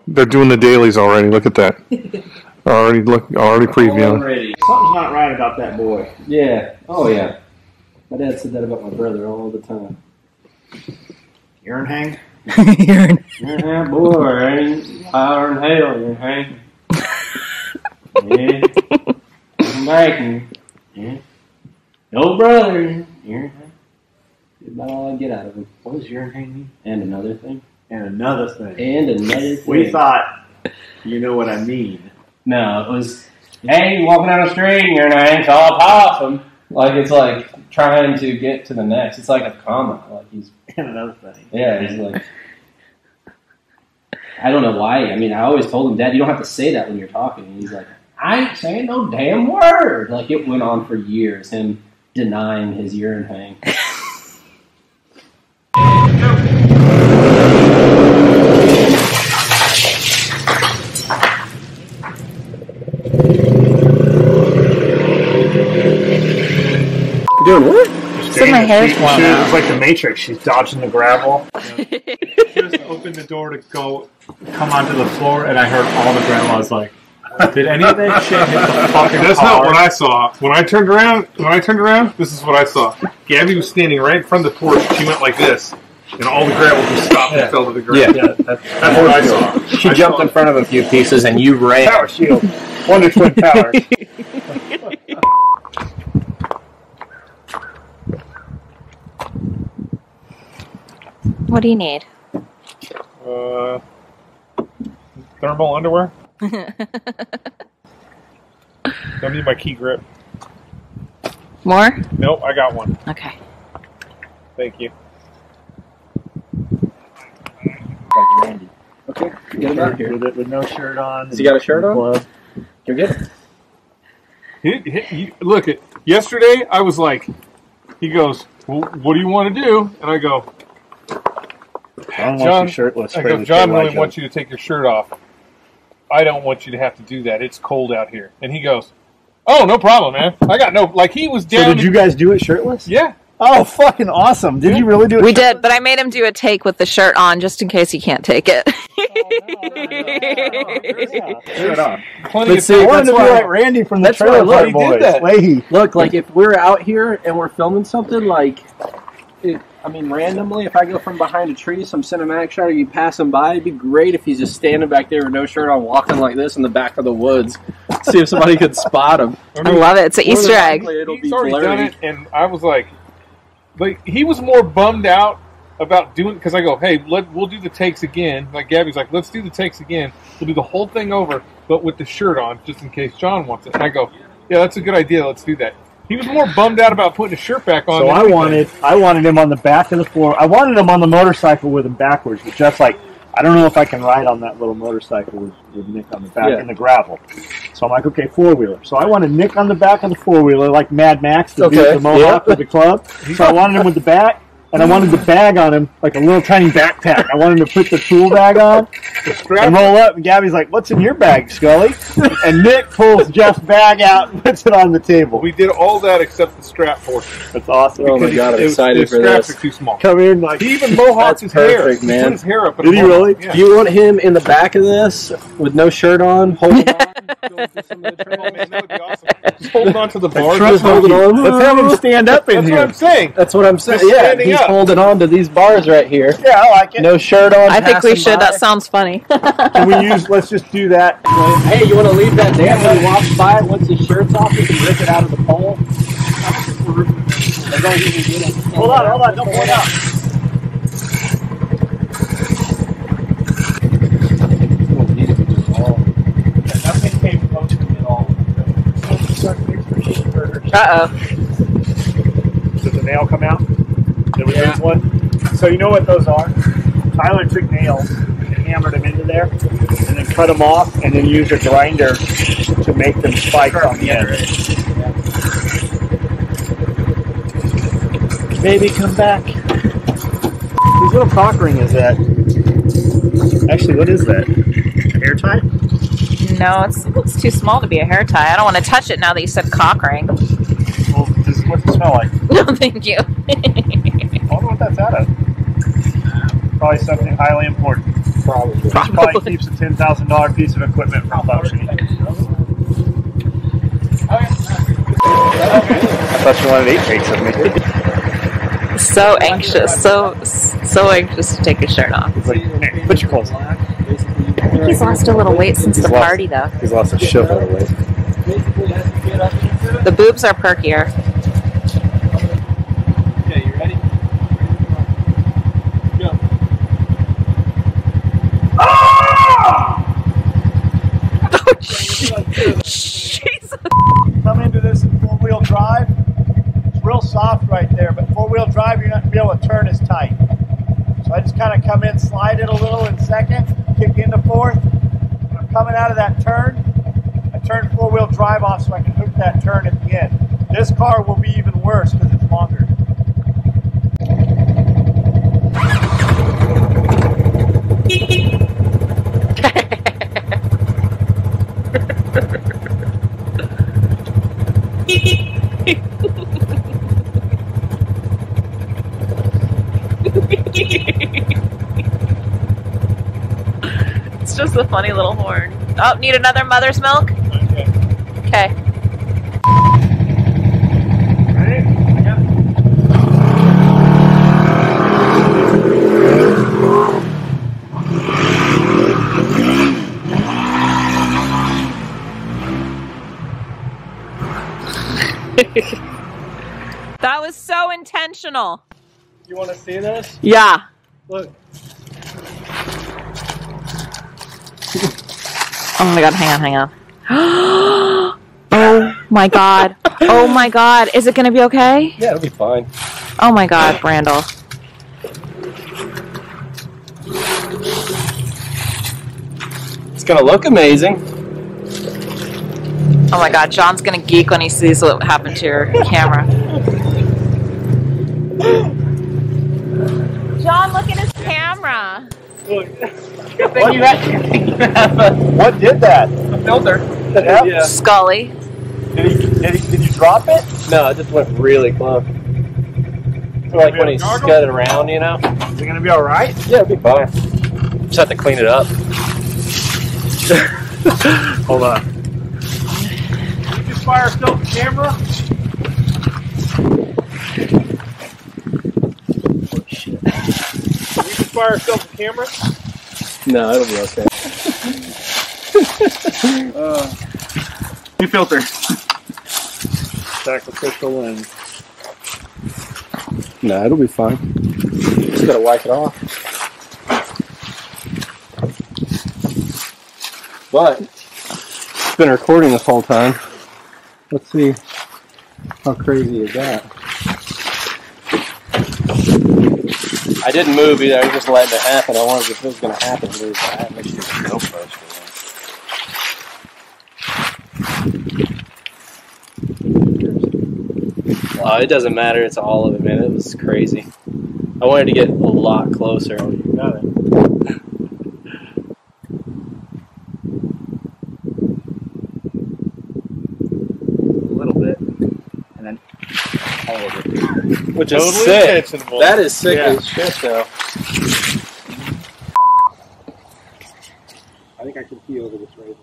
They're doing the dailies already. Look at that. Already previewing. Already. Something's not right about that boy. Yeah. Oh, yeah. My dad said that about my brother all the time. Urine hang? Urine hang, boy. Ain't fire in hell, urine hang. Yeah. I'm back. Yeah. No brother. Urine hang. About all I get out of him. What does urine hang mean? And another thing. And another thing. And another thing. We thought, you know what I mean. No, it was, hey, walking down the street and your name's all possum. Like, it's like trying to get to the next. It's like a comma. Like, he's. And another thing. Yeah, he's like. I don't know why. I mean, I always told him, Dad, you don't have to say that when you're talking. And he's like, I ain't saying no damn word. Like, it went on for years, him denying his urine hang. Doing what? So my hair's falling out. It's like the Matrix. She's dodging the gravel. She just opened the door to come onto the floor, and I heard all the grandmas like, "Did any of that shit hit the fucking That's car?" not what I saw. When I turned around, this is what I saw. Gabby was standing right in front of the porch. She went like this, and all the gravel just stopped and fell to the ground. Yeah, that's what I saw. She jumped in front of a few pieces, and you ran. Power shield. Wonder Twin Powers. What do you need? Thermal underwear. Don't need my key grip. More? Nope, I got one. Okay. Thank you. Like Randy. Okay, get him out here. With no shirt on. Has he got a shirt on? You're good. Look, yesterday I was like, he goes, well, what do you want to do? And I go, I don't want you shirtless. I go, John really wants you to take your shirt off. I don't want you to have to do that. It's cold out here. And he goes, oh, no problem, man. I got no, like he was down. So did you guys do it shirtless? Yeah. Oh, fucking awesome. Did you really do it We shirtless? did, but I made him do a take with the shirt on just in case he can't take it. Shirt on. Let's see, I wanted to be like Randy from the Trailer Park Boys. Leahy. Look, like if we're out here and we're filming something, like, randomly, if I go from behind a tree, some cinematic shot, or you pass him by, it'd be great if he's just standing back there with no shirt on, walking like this in the back of the woods. See if somebody could spot him. I love it. It's an Easter egg. He's already done it, and I was like, he was more bummed out about doing it, because I go, hey, we'll do the takes again. Like Gabby's like, let's do the takes again. We'll do the whole thing over, but with the shirt on, just in case John wants it. And I go, yeah, that's a good idea. Let's do that. He was more bummed out about putting his shirt back on. So I wanted him on the back of the floor. I wanted him on the motorcycle with him backwards, but just like, I don't know if I can ride on that little motorcycle with Nick on the back in the gravel. So I'm like, okay, four-wheeler. So I wanted Nick on the back of the four-wheeler, like Mad Max, the Mohawk with the club. So I wanted him with the back, and I wanted the bag on him, like a little tiny backpack. I wanted him to put the tool bag on and roll up, and Gabby's like, what's in your bag, Scully? And Nick pulls Jeff's bag out and puts it on the table. We did all that except the strap portion. That's awesome. Oh my God, I'm excited for this. The this. straps are too small. Come in like... He even mohawked his hair. Perfect, man. He put his hair up. Did he really? Yeah. Do you want him in the back of this with no shirt on, holding on? Going through some of the trails? Oh, man, that would be awesome. Just holding on to the bars. Just holding on. Let's have him stand up in here. That's what I'm saying. That's what I'm saying. Just Yeah, standing he's up. holding on to these bars right here. Yeah, I like it. No shirt on. I think we passing should. by. That sounds funny. Can we let's just do that. Hey, you want to leave that there when he walks by? Once his shirt's off, he can rip it out of the pole. As long as he can get it. Hold on, don't pull it out. Nothing came close to it at all. Uh-oh. Did the nail come out? Did we lose one? So you know what those are? Tyler took nails and hammered them into there, and then cut them off, and then used a grinder to make them spikes on the end. Baby, come back. Whose little cock ring is that? Actually, what is that? A hair tie? No, it looks too small to be a hair tie. I don't want to touch it now that you said cock ring. Well, what's it smell like? No, thank you. I wonder what that's out of. Probably something highly important. Probably. Which probably keeps a $10,000 piece of equipment from functioning. I thought you wanted 8 takes of me. So anxious, so anxious to take his shirt off. He's like, hey, put your clothes on. I think he's lost a little weight since the party, though. He's lost a shitload of weight. The boobs are perkier. Okay, you ready? Go. Oh, Jesus. Come into this in 4-wheel drive. It's real soft right there, but 4-wheel drive, you're not going to be able to turn as tight. So I just kind of come in, slide it a little in second, kick into fourth. When I'm coming out of that turn, I turn 4-wheel drive off so I can hook that turn at the end. This car will be even worse because it's longer. It's just a funny little horn. Oh, need another mother's milk? Okay. Okay. Ready? Yep. That was so intentional. You want to see this? Yeah. Look. Oh my god, hang on. Oh my god. Oh my god. Is it gonna be okay? Yeah, it'll be fine. Oh my god, Brandel. It's gonna look amazing. Oh my god, John's gonna geek when he sees what happened to your camera. John, look at his camera. Good thing you got your What did that? a filter. Yep. Yeah. Scully. Did you drop it? No, it just went really close. So like when he scudded around, you know? Is it going to be all right? Yeah, it'll be fine. Just have to clean it up. Hold on. You just fire still the camera? You can fire yourself a camera? No, it'll be okay. New filter. Sacrificial lens. No, it'll be fine. Just gotta wipe it off. But it's been recording this whole time. Let's see how crazy is that. I didn't move either. I was just letting it happen. I wanted if it was going to happen. To move. I had to make sure the GoPro's for it doesn't matter. It's all of it, man. It was crazy. I wanted to get a lot closer. Oh, you got it. A little bit. And then all of it. Which is Totally sick. intentional. That is sick Yeah. as shit, though. I think I can pee over this razor.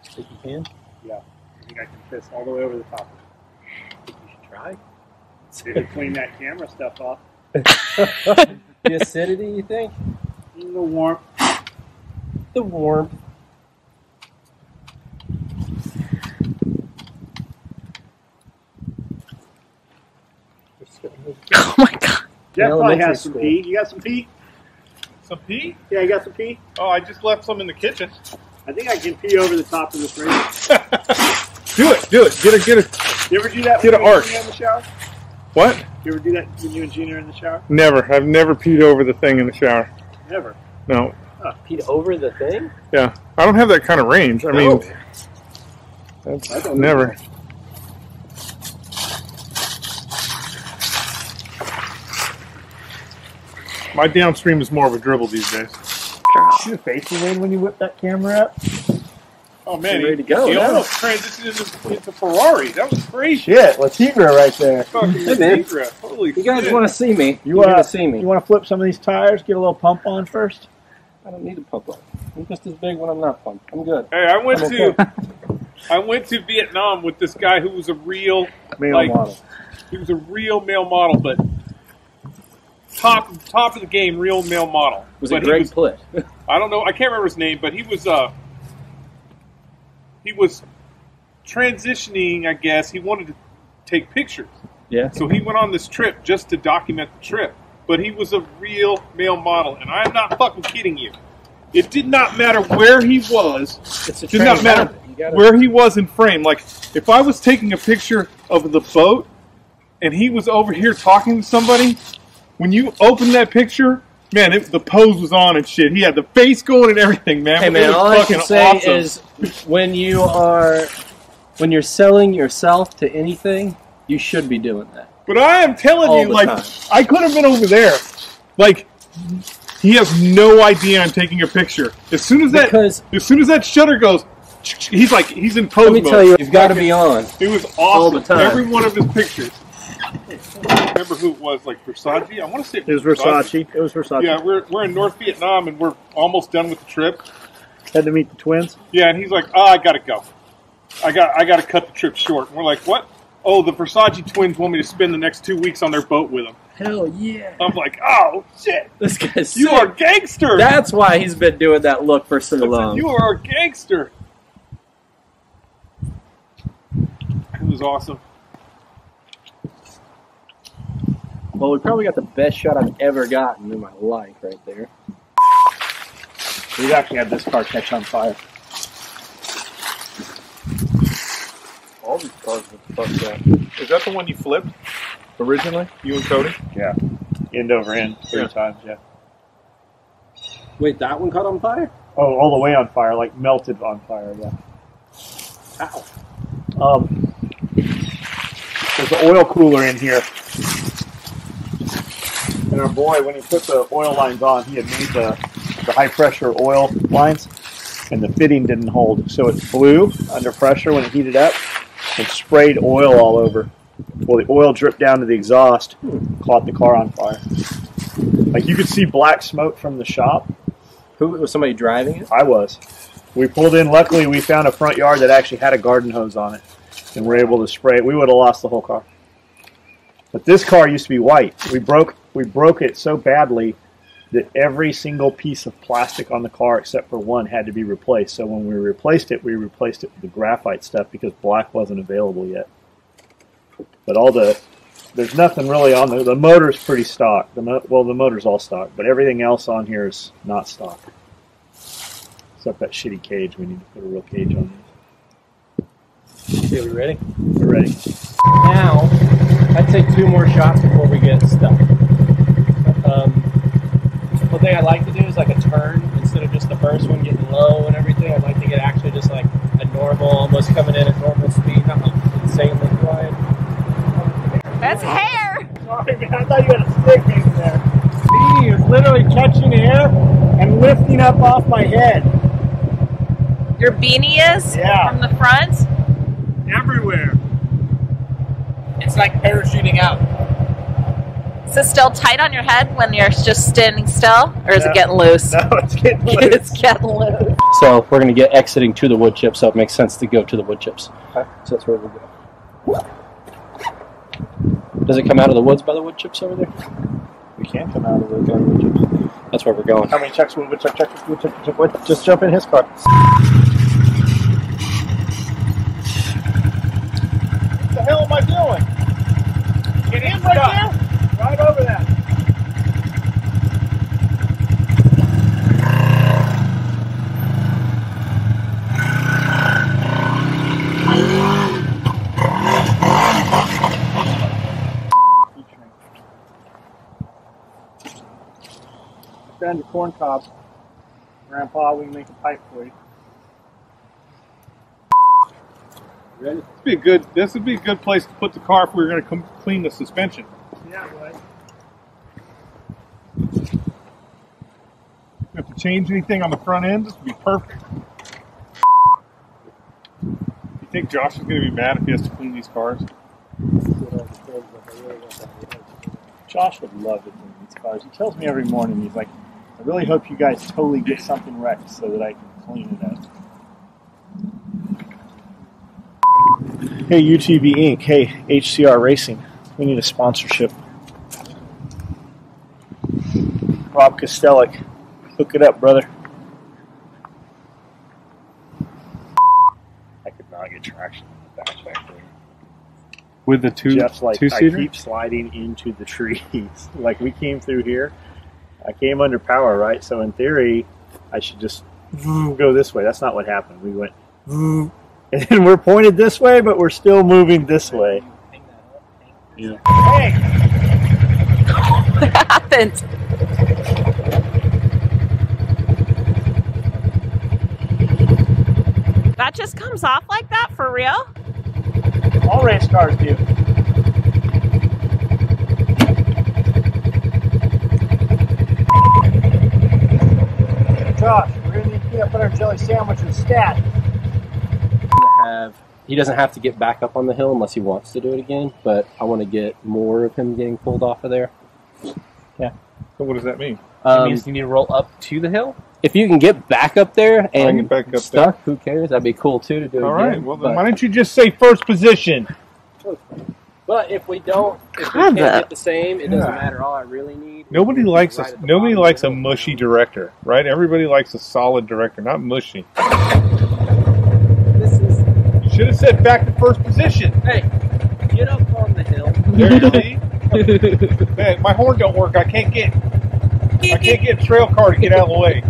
Think you can? Yeah. I think I can piss all the way over the top of it. Think you should try? See if we clean that camera stuff off. The acidity, you think? A little warmth. The warmth. Oh my god. Jeff probably Elementary has some school. pee. You got some pee? Some pee? Yeah, you got some pee? Oh, I just left some in the kitchen. I think I can pee over the top of this razor. Do it. Get a. You ever do that Get when an you arc. and Gina in the shower? What? You ever do that when you and Gina are in the shower? Never. I've never peed over the thing in the shower. Never. No. Peed over the thing? Yeah. I don't have that kind of range. I mean, that's I don't never. My downstream is more of a dribble these days. See the face you made when you whipped that camera up? Oh man, Ready to go he now. almost transitioned into Ferrari. That was crazy. Shit, Latigra right there. Fucking Hey, man. Latigra. Holy You guys shit. want to see me? You You're want to see me. You want to flip some of these tires, get a little pump on first? I don't need to pump up. I'm just as big when I'm not pumped. I'm good. Hey, I went to Vietnam with this guy who was a real Male model. He was a real male model, but top of the game, real male model. Was it Greg Plitt? I don't know. I can't remember his name, but he was transitioning. I guess he wanted to take pictures. Yeah. So he went on this trip just to document the trip. But he was a real male model, and I'm not fucking kidding you. It did not matter where he was. It did not matter where he was in frame. Like, if I was taking a picture of the boat, and he was over here talking to somebody, when you open that picture, man, the pose was on and shit. He had the face going and everything, man. Hey, man, all I can say is when you're selling yourself to anything, you should be doing that. But I am telling you, like, I could have been over there. Like, he has no idea I'm taking a picture. As soon as that shutter goes, he's in pose mode. Let me tell you, you've got to be on. It was awesome. All the time. Every one of his pictures. I don't remember who it was, like Versace. I want to say it was Versace. It was Versace. Yeah, we're in North Vietnam and we're almost done with the trip. Had to meet the twins. Yeah, and he's like, "Oh, I gotta go. I got to cut the trip short." And we're like, "What?" "Oh, the Versace twins want me to spend the next 2 weeks on their boat with them." Hell yeah! I'm like, "Oh shit, this guy's you are a gangster." That's why he's been doing that look for so long. You are a gangster. It was awesome. Well, we probably got the best shot I've ever gotten in my life right there. We've actually had this car catch on fire. All these cars were fucked up. Is that the one you flipped originally? You and Cody? Yeah. End over end 3 times, yeah. Wait, that one caught on fire? Oh, all the way on fire, like melted on fire, yeah. Ow. There's an oil cooler in here. And our boy, when he put the oil lines on, he had made the high pressure oil lines, and the fitting didn't hold. So it blew under pressure when it heated up and sprayed oil all over. Well, the oil dripped down to the exhaust, caught the car on fire. Like, you could see black smoke from the shop. Who was somebody driving it? I was. We pulled in. Luckily, we found a front yard that actually had a garden hose on it, and we're able to spray it. We would have lost the whole car. But this car used to be white. We broke it so badly that every single piece of plastic on the car except for one had to be replaced. So when we replaced it with the graphite stuff because black wasn't available yet. But there's nothing really on the motor's pretty stock. The motor's all stock, but everything else on here is not stock. Except that shitty cage. We need to put a real cage on these. Okay, we ready? We're ready. Now, I'd take 2 more shots before we get stuck. One thing I like to do is like a turn instead of just the first one getting low and everything. I'd like to get actually just like a normal, almost coming in at normal speed, not like insanely quiet. That's hair! Sorry, man. I thought you had a stick in there. Beanie is literally catching air and lifting up off my head. Your beanie is? Yeah. From the front? Everywhere. It's like parachuting out. Is it still tight on your head when you're just standing still? Or is it getting loose? No, it's getting loose. It's getting loose. So we're going to get exiting to the wood chips, so it makes sense to go to the wood chips. Okay. So that's where we'll go. Does it come out of the woods by the wood chips over there? We can't come out of the wood chips. That's where we're going. How many checks? Wood check. Just jump in his car. What the hell am I doing? Get in right there. Right over that. Down your corn cob, Grandpa. We can make a pipe for you. Ready? This would be a good place to put the car if we were going to come clean the suspension. Yeah, boy. If to change anything on the front end, this would be perfect. You think Josh is going to be mad if he has to clean these cars? Josh would love to clean these cars. He tells me every morning, he's like, I really hope you guys totally get something wrecked so that I can clean it up. Hey, UTV Inc. Hey, HCR Racing. We need a sponsorship. Rob Kostelik, hook it up, brother. I could not get traction in the back there. With the Jeff's like, I two-seater? keep sliding into the trees. Like, we came through here. I came under power, right? So in theory, I should just go this way. That's not what happened. We went, and we're pointed this way, but we're still moving this way. Yeah. Hey! What happened? That just comes off like that for real? All race cars do. Josh, we're going to need peanut butter and jelly sandwiches stat. He doesn't have to get back up on the hill unless he wants to do it again, but I want to get more of him getting pulled off of there. So what does that mean? It means you need to roll up to the hill? If you can get back up there and get back up stuck, who cares? That'd be cool too to do it All again. right. Well, then why don't you just say first position? But if we don't, if we God, can't that- get the same, it doesn't matter. All I really need. Nobody is likes right at the nobody bottom likes of a the hill. mushy director, right? Everybody likes a solid director, not mushy. This is. You should have said back to first position. Hey, get up on the hill. There you see? Man, my horn don't work. I can't get a trail car to get out of the way.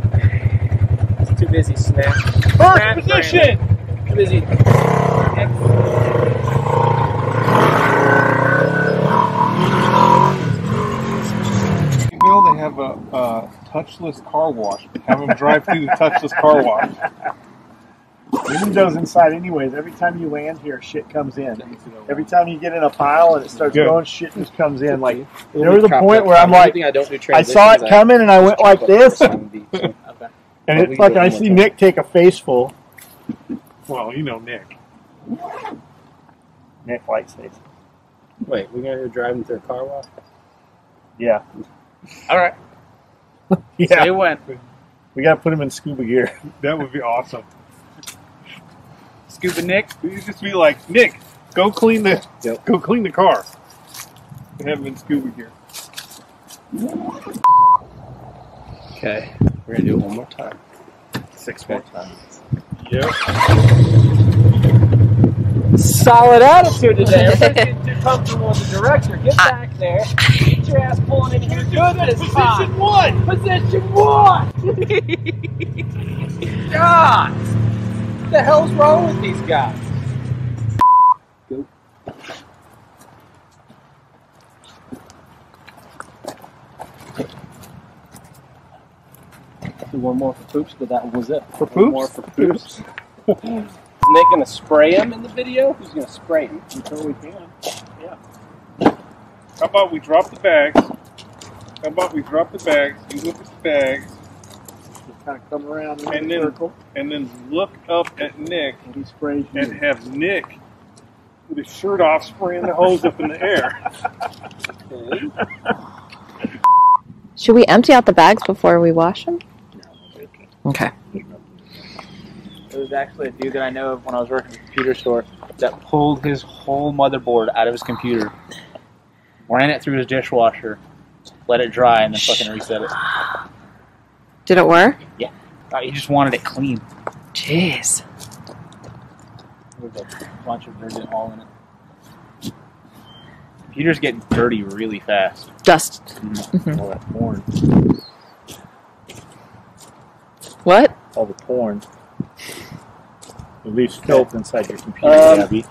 It's too busy snap. First Snap, position. Brandon. Too busy. Well, they have a touchless car wash. Have them drive through the touchless car wash. We need those inside anyways. Every time you land here, shit comes in. Every time you get in a pile and it starts Good. going, shit just comes in. Like, there was a point where I'm like, I don't do I saw it coming and I went like this, and Okay. it's like I see Nick take a face full. Well, you know Nick. Nick likes face. Wait, we're gonna go driving through a car wash? Yeah. All right. Yeah. Say when. We got to put him in scuba gear. That would be awesome. Scuba Nick. You just be like, Nick, go clean the car. And have him in scuba gear. Okay, we're gonna do it one more time. 6 more times. Yep. Solid attitude today. Everybody's getting too comfortable with the director. Get back there. Get your ass pulling in. You're good at this time. Position one. God, what the hell's wrong with these guys? Go. Do one more for poops, but that was it. For One more poops? for poops. Is Nick gonna spray him in the video? Who's gonna spray him? Until we can. How about we drop the bags? You look at the bags, Just kind of come around in and a then circle. and then look up at Nick And he sprays you. and have Nick with his shirt off spraying the hose up in the air. Should we empty out the bags before we wash them? Okay. There was actually a dude that I know of when I was working at a computer store that pulled his whole motherboard out of his computer, ran it through his dishwasher, let it dry, and then fucking reset it. Did it work? He just wanted it clean. Jeez. There was a bunch of dirt and all in it. Computers get dirty really fast. Dust. All that porn. What? All the porn. It leaves filth inside your computer, Abby.